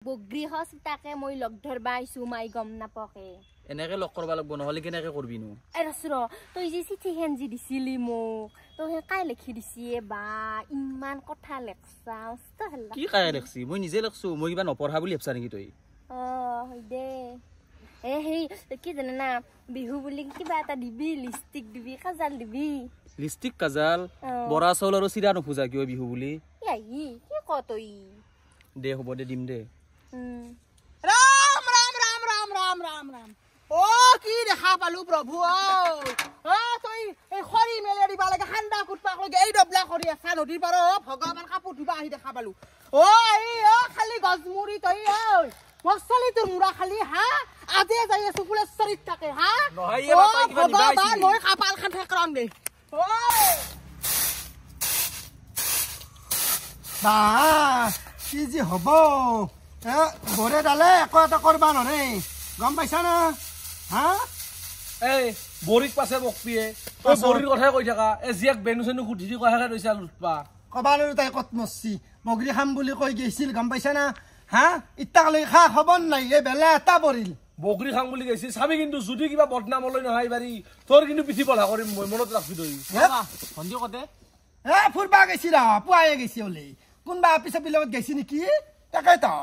বগৰী হস তাকে মই লগ ধৰবা আইছো মাই গম নাপকে এনেকে লগ কৰবা লাগব নহলে কেনেকে কৰবি নো এ ৰসৰ তই যে চিঠি হেন যি দিছিলি মোক তই কাই লিখি দিছি বা ইমান কথা লেখছা কি কাই লিখছি মই নিজে লিখছো মই কিবা নপঢ়া বুলি ভাবছা নেকি তই হয় দে এ হেই কি জানা না বিহু বুলি কিবা এটা দিবি লিপষ্টিক দিবি কাজাল দিবি লিপষ্টিক কাজাল বৰা চাউল আৰু চিৰা নখোজা কিয় বিহু বুলি ইয়াই কি ক তই দে হ'ব দে দিম দে राम राम राम राम राम राम राम ओ की দেখা পালু प्रभु ओ तई ए खरी मेले दिबा লাগে হান্ডা কুটপাক লাগে এই ডবলা কৰি আছে নদী পাৰ ভগৱান কাপোৰ ধুবা আহি দেখা পালু ओ এই খালি গজমুৰি তই ঐ মছলি তোৰ মুৰা খালি হা আজি যাই আছো ফুলেশ্বৰীত থাকে হা নহয় এ বাপা কিবা নিবাইছি মই কাপাল খান ঠেকৰং দে ঐ বা কি যে হ'ব বৰে ডালে একো এটা কৰবা নৰে গম পাইছা না হা এই বৰিক পাছে বকপিয়ে তই বৰিৰ কথাই কৈ থাকা এ জিয়াক বেনু চেনু সুধি দি কথাকে ৰৈছা লুটপা কবা নৰো তাই কত মৰছি বগৰী খাম বুলি কৈ গৈছিল গম পাইছা না হা ইটাকলৈ খা খবৰ নাই এই বেলা এটা পৰিল বগৰী খাং বুলি গৈছিল চাবি কিন্তু যদি কিবা বদনাম লৈ নহয় বাৰী তোৰ কিন্তু পিঠি পঢ়া কৰিম মই মনত ৰাখবি তই ভণ্টি কতে ফুৰবা গৈছি ৰ পুৱাই গৈছি ওলি কোনবা অফিচৰ লগত গৈছি নেকি তাকে তো